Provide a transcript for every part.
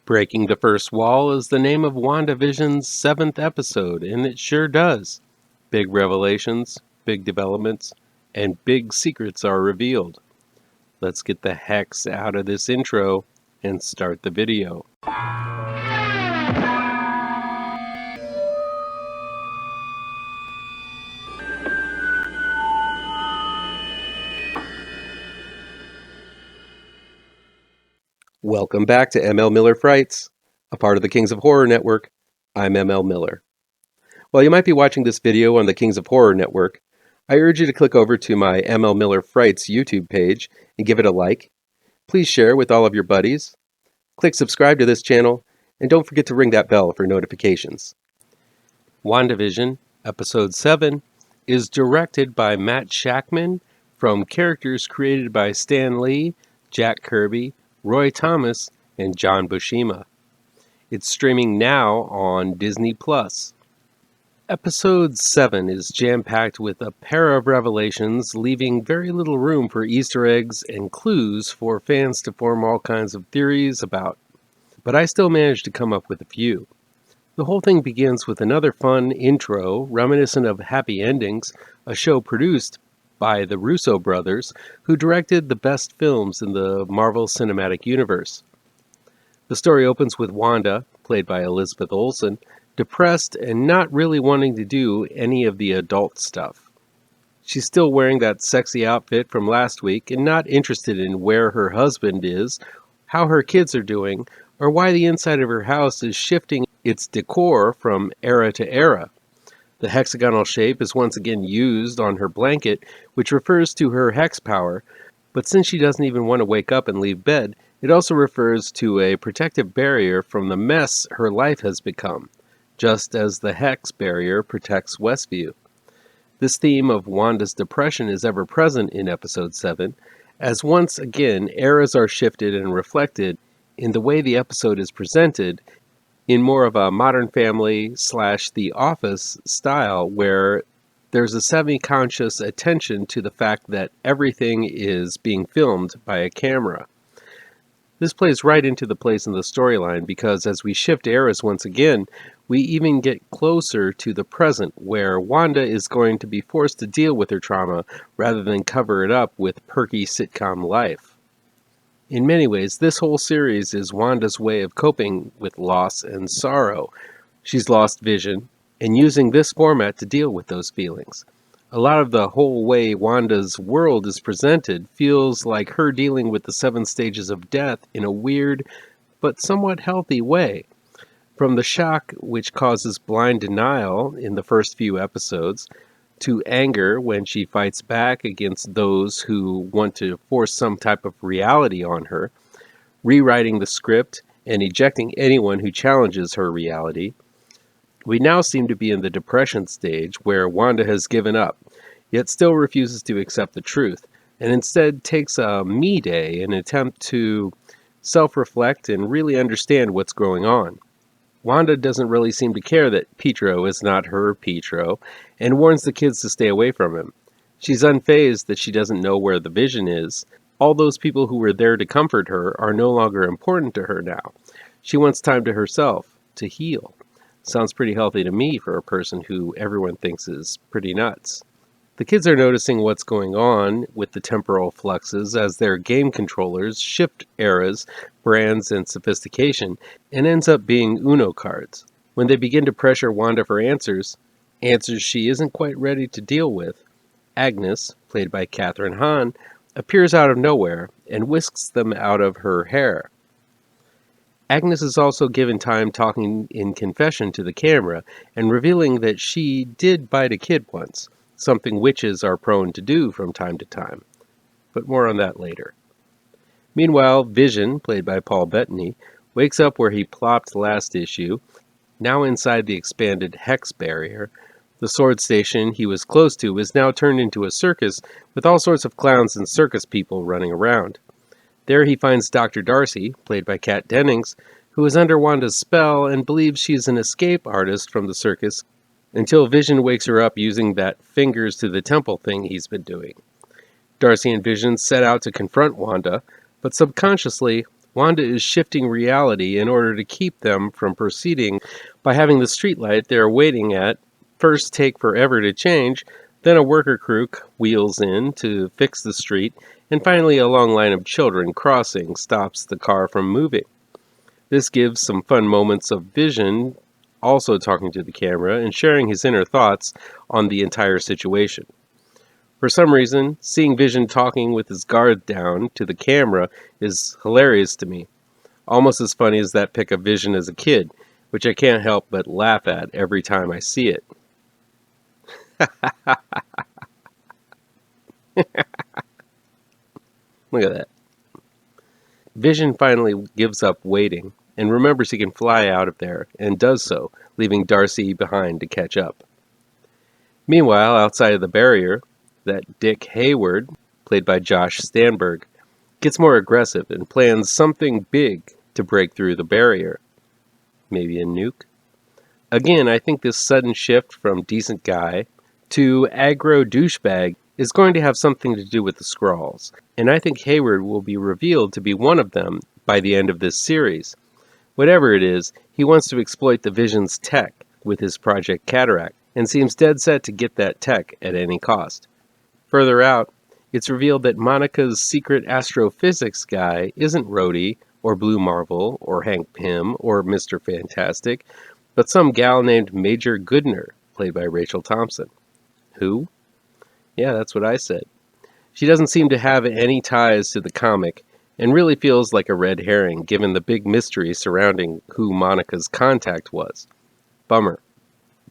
Breaking the First Wall is the name of WandaVision's 7th episode, and it sure does. Big revelations, big developments, and big secrets are revealed. Let's get the hex out of this intro and start the video. Welcome back to ML Miller Frights, a part of the Kings of Horror Network. I'm ML Miller. While you might be watching this video on the Kings of Horror Network, I urge you to click over to my ML Miller Frights YouTube page and give it a like. Please share with all of your buddies. Click subscribe to this channel, and don't forget to ring that bell for notifications. WandaVision, Episode 7, is directed by Matt Shakman from characters created by Stan Lee, Jack Kirby, Roy Thomas, and John Buscema. It's streaming now on Disney+. Episode 7 is jam-packed with a pair of revelations, leaving very little room for Easter eggs and clues for fans to form all kinds of theories about. But I still managed to come up with a few. The whole thing begins with another fun intro, reminiscent of Happy Endings, a show produced by the Russo brothers, who directed the best films in the Marvel Cinematic Universe. The story opens with Wanda, played by Elizabeth Olsen, depressed and not really wanting to do any of the adult stuff. She's still wearing that sexy outfit from last week and not interested in where her husband is, how her kids are doing, or why the inside of her house is shifting its decor from era to era. The hexagonal shape is once again used on her blanket, which refers to her hex power, but since she doesn't even want to wake up and leave bed, it also refers to a protective barrier from the mess her life has become, just as the hex barrier protects Westview. This theme of Wanda's depression is ever present in Episode 7, as once again eras are shifted and reflected in the way the episode is presented, in more of a Modern Family / The Office style, where there's a semi-conscious attention to the fact that everything is being filmed by a camera. This plays right into the place in the storyline because as we shift eras once again, we even get closer to the present, where Wanda is going to be forced to deal with her trauma rather than cover it up with perky sitcom life. In many ways, this whole series is Wanda's way of coping with loss and sorrow. She's lost Vision, and using this format to deal with those feelings. A lot of the whole way Wanda's world is presented feels like her dealing with the 7 stages of death in a weird, but somewhat healthy way. From the shock which causes blind denial in the first few episodes, to anger when she fights back against those who want to force some type of reality on her, rewriting the script and ejecting anyone who challenges her reality. We now seem to be in the depression stage where Wanda has given up, yet still refuses to accept the truth, and instead takes a me day in an attempt to self-reflect and really understand what's going on. Wanda doesn't really seem to care that Pietro is not her Pietro, and warns the kids to stay away from him. She's unfazed that she doesn't know where the Vision is. All those people who were there to comfort her are no longer important to her now. She wants time to herself, to heal. Sounds pretty healthy to me for a person who everyone thinks is pretty nuts. The kids are noticing what's going on with the temporal fluxes as their game controllers shift eras, brands, and sophistication, and ends up being Uno cards. When they begin to pressure Wanda for answers she isn't quite ready to deal with, Agnes, played by Kathryn Hahn, appears out of nowhere and whisks them out of her hair. Agnes is also given time talking in confession to the camera and revealing that she did bite a kid once, something witches are prone to do from time to time. But more on that later. Meanwhile, Vision, played by Paul Bettany, wakes up where he plopped last issue, now inside the expanded hex barrier. The sword station he was close to is now turned into a circus with all sorts of clowns and circus people running around. There he finds Dr. Darcy, played by Kat Dennings, who is under Wanda's spell and believes she's an escape artist from the circus, until Vision wakes her up using that fingers to the temple thing he's been doing. Darcy and Vision set out to confront Wanda, but subconsciously, Wanda is shifting reality in order to keep them from proceeding by having the streetlight they're waiting at first take forever to change, then a worker crew wheels in to fix the street, and finally a long line of children crossing stops the car from moving. This gives some fun moments of Vision also talking to the camera and sharing his inner thoughts on the entire situation. For some reason, seeing Vision talking with his guard down to the camera is hilarious to me. Almost as funny as that pic of Vision as a kid, which I can't help but laugh at every time I see it. Look at that. Vision finally gives up waiting and remembers he can fly out of there, and does so, leaving Darcy behind to catch up. Meanwhile, outside of the barrier, that Dick Hayward, played by Josh Stanberg, gets more aggressive and plans something big to break through the barrier. Maybe a nuke? Again, I think this sudden shift from decent guy to aggro douchebag is going to have something to do with the Skrulls, and I think Hayward will be revealed to be one of them by the end of this series. Whatever it is, he wants to exploit the Vision's tech with his Project Cataract, and seems dead set to get that tech at any cost. Further out, it's revealed that Monica's secret astrophysics guy isn't Rhodey, or Blue Marvel, or Hank Pym, or Mr. Fantastic, but some gal named Major Goodner, played by Rachel Thompson. Who? Yeah, that's what I said. She doesn't seem to have any ties to the comic, and really feels like a red herring given the big mystery surrounding who Monica's contact was. Bummer.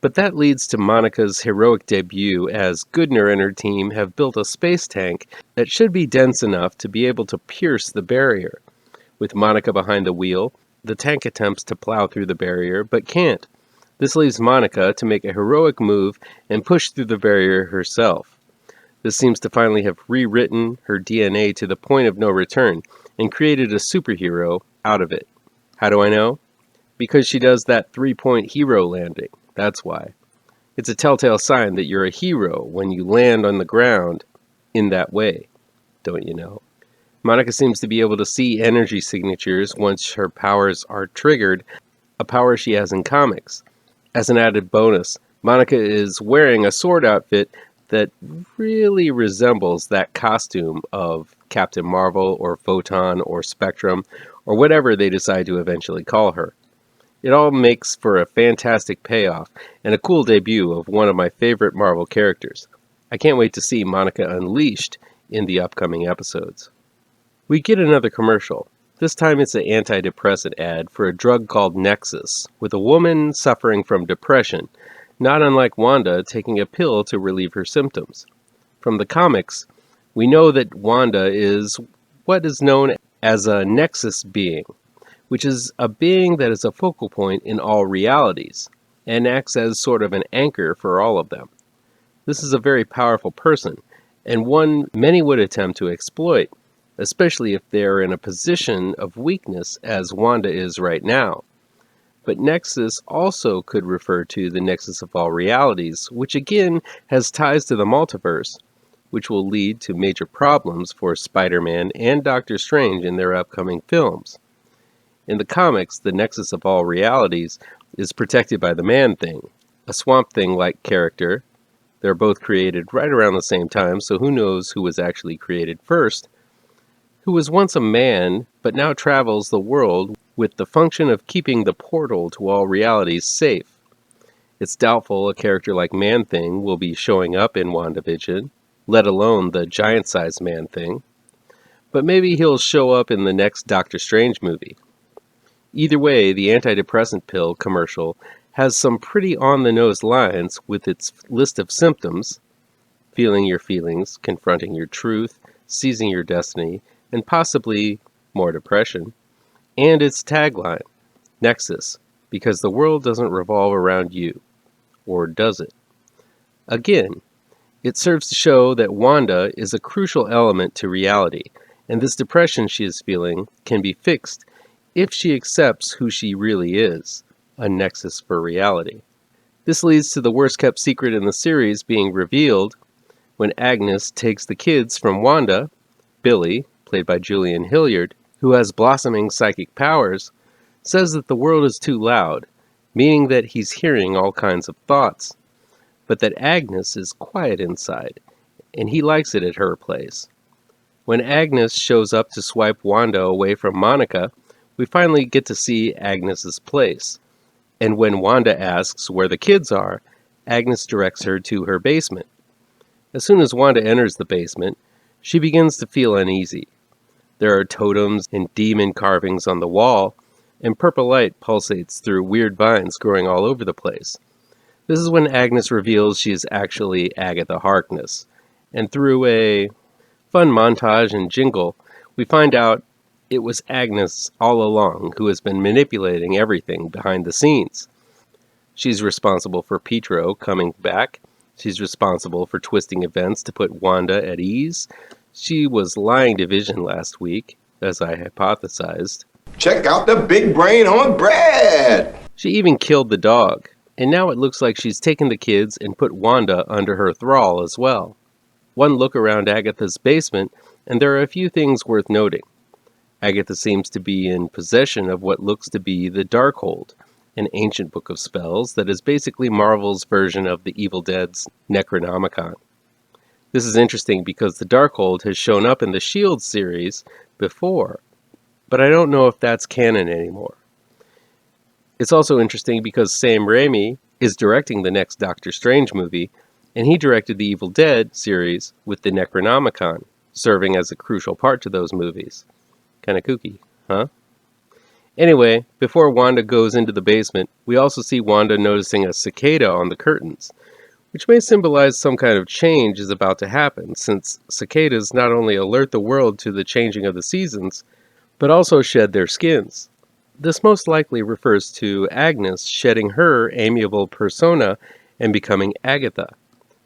But that leads to Monica's heroic debut, as Goodner and her team have built a space tank that should be dense enough to be able to pierce the barrier. With Monica behind the wheel, the tank attempts to plow through the barrier, but can't. This leaves Monica to make a heroic move and push through the barrier herself. This seems to finally have rewritten her DNA to the point of no return, and created a superhero out of it. How do I know? Because she does that 3-point hero landing. That's why. It's a telltale sign that you're a hero when you land on the ground in that way, don't you know? Monica seems to be able to see energy signatures once her powers are triggered, a power she has in comics. As an added bonus, Monica is wearing a sword outfit that really resembles that costume of Captain Marvel or Photon or Spectrum or whatever they decide to eventually call her. It all makes for a fantastic payoff and a cool debut of one of my favorite Marvel characters. I can't wait to see Monica unleashed in the upcoming episodes. We get another commercial. This time it's an antidepressant ad for a drug called Nexus, with a woman suffering from depression, not unlike Wanda taking a pill to relieve her symptoms. From the comics, we know that Wanda is what is known as a Nexus being, which is a being that is a focal point in all realities, and acts as sort of an anchor for all of them. This is a very powerful person, and one many would attempt to exploit, especially if they are in a position of weakness as Wanda is right now. But Nexus also could refer to the Nexus of all realities, which again has ties to the multiverse, which will lead to major problems for Spider-Man and Doctor Strange in their upcoming films. In the comics, the Nexus of all realities is protected by the Man-Thing, a Swamp Thing-like character. They're both created right around the same time, so who knows who was actually created first, who was once a man, but now travels the world with the function of keeping the portal to all realities safe. It's doubtful a character like Man-Thing will be showing up in WandaVision, let alone the giant-sized Man-Thing, but maybe he'll show up in the next Doctor Strange movie. Either way, the antidepressant pill commercial has some pretty on-the-nose lines with its list of symptoms: feeling your feelings, confronting your truth, seizing your destiny, and possibly more depression. And its tagline, Nexus, because the world doesn't revolve around you. Or does it? Again, it serves to show that Wanda is a crucial element to reality, and this depression she is feeling can be fixed if she accepts who she really is, a nexus for reality. This leads to the worst-kept secret in the series being revealed when Agnes takes the kids from Wanda, Billy, played by Julian Hilliard, who has blossoming psychic powers, says that the world is too loud, meaning that he's hearing all kinds of thoughts, but that Agnes is quiet inside, and he likes it at her place. When Agnes shows up to swipe Wanda away from Monica, we finally get to see Agnes's place. And when Wanda asks where the kids are, Agnes directs her to her basement. As soon as Wanda enters the basement, she begins to feel uneasy. There are totems and demon carvings on the wall, and purple light pulsates through weird vines growing all over the place. This is when Agnes reveals she is actually Agatha Harkness, and through a fun montage and jingle, we find out it was Agnes all along who has been manipulating everything behind the scenes. She's responsible for Pietro coming back. She's responsible for twisting events to put Wanda at ease. She was lying to Vision last week, as I hypothesized. Check out the big brain on Brad! She even killed the dog, and now it looks like she's taken the kids and put Wanda under her thrall as well. One look around Agatha's basement, and there are a few things worth noting. Agatha seems to be in possession of what looks to be the Darkhold, an ancient book of spells that is basically Marvel's version of the Evil Dead's Necronomicon. This is interesting because the Darkhold has shown up in the S.H.I.E.L.D. series before, but I don't know if that's canon anymore. It's also interesting because Sam Raimi is directing the next Doctor Strange movie, and he directed the Evil Dead series with the Necronomicon, serving as a crucial part to those movies. Kinda kooky, huh? Anyway, before Wanda goes into the basement, we also see Wanda noticing a cicada on the curtains, which may symbolize some kind of change is about to happen, since cicadas not only alert the world to the changing of the seasons, but also shed their skins. This most likely refers to Agnes shedding her amiable persona and becoming Agatha,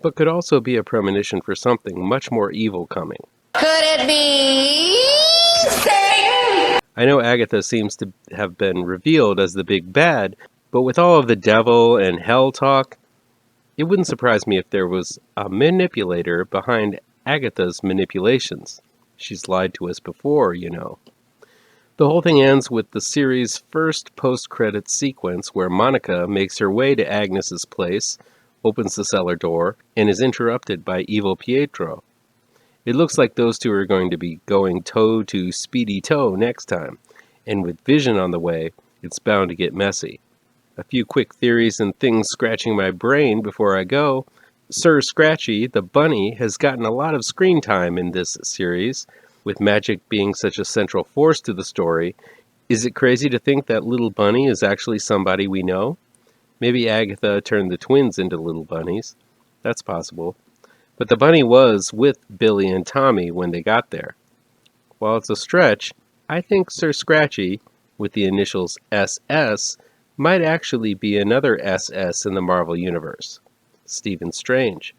but could also be a premonition for something much more evil coming. Could it be Satan? I know Agatha seems to have been revealed as the big bad, but with all of the devil and hell talk, it wouldn't surprise me if there was a manipulator behind Agatha's manipulations. She's lied to us before, you know. The whole thing ends with the series' first post-credits sequence where Monica makes her way to Agnes's place, opens the cellar door, and is interrupted by evil Pietro. It looks like those two are going to be going toe to speedy toe next time, and with Vision on the way, it's bound to get messy. A few quick theories and things scratching my brain before I go. Sir Scratchy, the bunny, has gotten a lot of screen time in this series, with magic being such a central force to the story. Is it crazy to think that little bunny is actually somebody we know? Maybe Agatha turned the twins into little bunnies. That's possible. But the bunny was with Billy and Tommy when they got there. While it's a stretch, I think Sir Scratchy, with the initials SS, might actually be another SS in the Marvel Universe. Stephen Strange.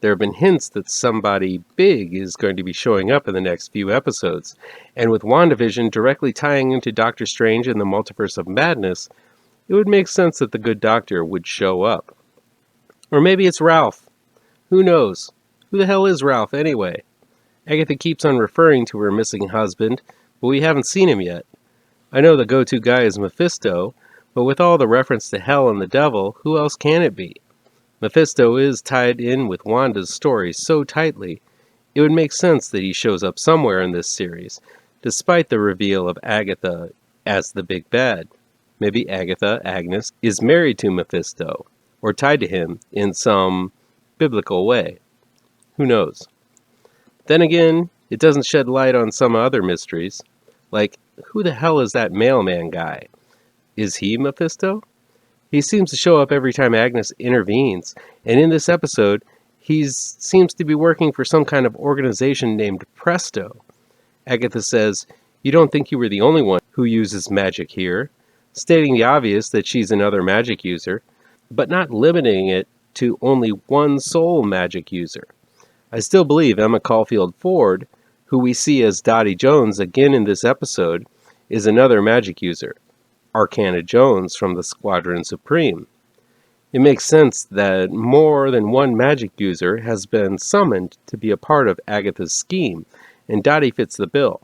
There have been hints that somebody big is going to be showing up in the next few episodes, and with WandaVision directly tying into Doctor Strange and the Multiverse of Madness, it would make sense that the Good Doctor would show up. Or maybe it's Ralph. Who knows? Who the hell is Ralph anyway? Agatha keeps on referring to her missing husband, but we haven't seen him yet. I know the go-to guy is Mephisto, but with all the reference to hell and the devil, who else can it be? Mephisto is tied in with Wanda's story so tightly, it would make sense that he shows up somewhere in this series, despite the reveal of Agatha as the big bad. Maybe Agatha, Agnes, is married to Mephisto, or tied to him in some biblical way. Who knows? Then again, it doesn't shed light on some other mysteries, like, who the hell is that mailman guy? Is he Mephisto? He seems to show up every time Agnes intervenes, and in this episode, he seems to be working for some kind of organization named Presto. Agatha says, "You don't think you were the only one who uses magic here," stating the obvious that she's another magic user, but not limiting it to only one sole magic user. I still believe Emma Caulfield Ford, who we see as Dottie Jones again in this episode, is another magic user, Arcana Jones from the Squadron Supreme. It makes sense that more than one magic user has been summoned to be a part of Agatha's scheme, and Dottie fits the bill.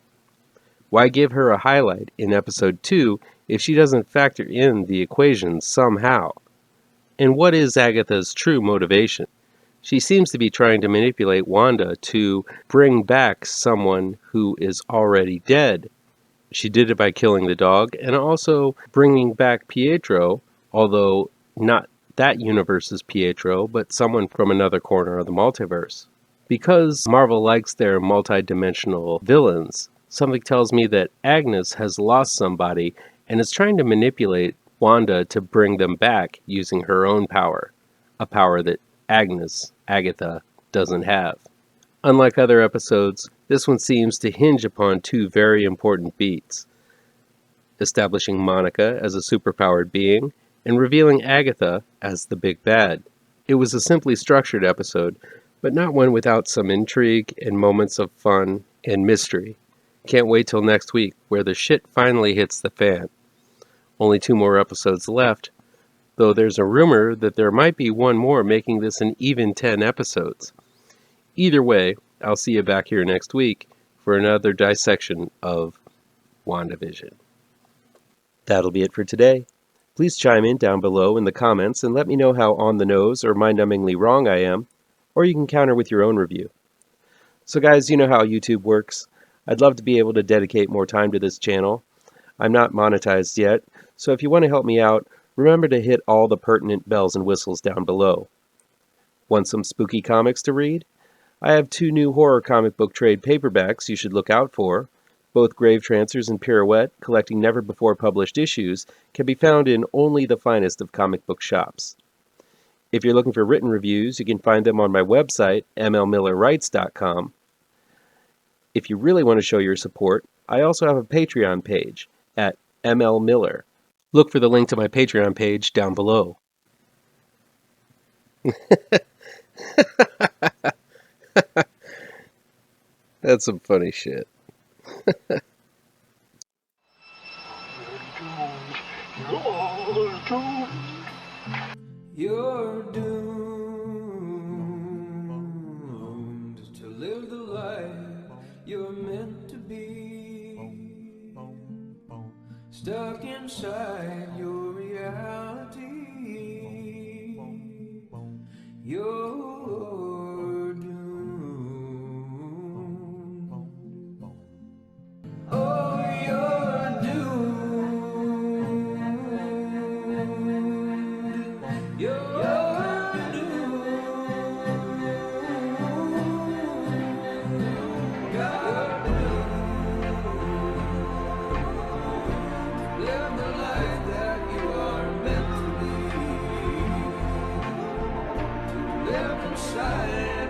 Why give her a highlight in episode 2 if she doesn't factor in the equation somehow? And what is Agatha's true motivation? She seems to be trying to manipulate Wanda to bring back someone who is already dead. She did it by killing the dog and also bringing back Pietro, although not that universe's Pietro, but someone from another corner of the multiverse. Because Marvel likes their multi-dimensional villains, something tells me that Agnes has lost somebody and is trying to manipulate Wanda to bring them back using her own power, a power that Agatha, doesn't have. Unlike other episodes, this one seems to hinge upon two very important beats: establishing Monica as a superpowered being and revealing Agatha as the big bad. It was a simply structured episode, but not one without some intrigue and moments of fun and mystery. Can't wait till next week, where the shit finally hits the fan. Only 2 more episodes left, though there's a rumor that there might be one more, making this an even 10 episodes. Either way, I'll see you back here next week for another dissection of WandaVision. That'll be it for today. Please chime in down below in the comments and let me know how on the nose or mind-numbingly wrong I am, or you can counter with your own review. So guys, you know how YouTube works. I'd love to be able to dedicate more time to this channel. I'm not monetized yet, so if you want to help me out, remember to hit all the pertinent bells and whistles down below. Want some spooky comics to read? I have 2 new horror comic book trade paperbacks you should look out for. Both Gravetrancers and Pirouette, collecting never-before-published issues, can be found in only the finest of comic book shops. If you're looking for written reviews, you can find them on my website, mlmillerwrites.com. If you really want to show your support, I also have a Patreon page at mlmiller. Look for the link to my Patreon page down below. That's some funny shit. You're doomed to live the life you're meant to be, stuck inside your reality. You're doomed. Oh, you're doomed. You're doomed. You're doomed. Live the life that you are meant to be. Live inside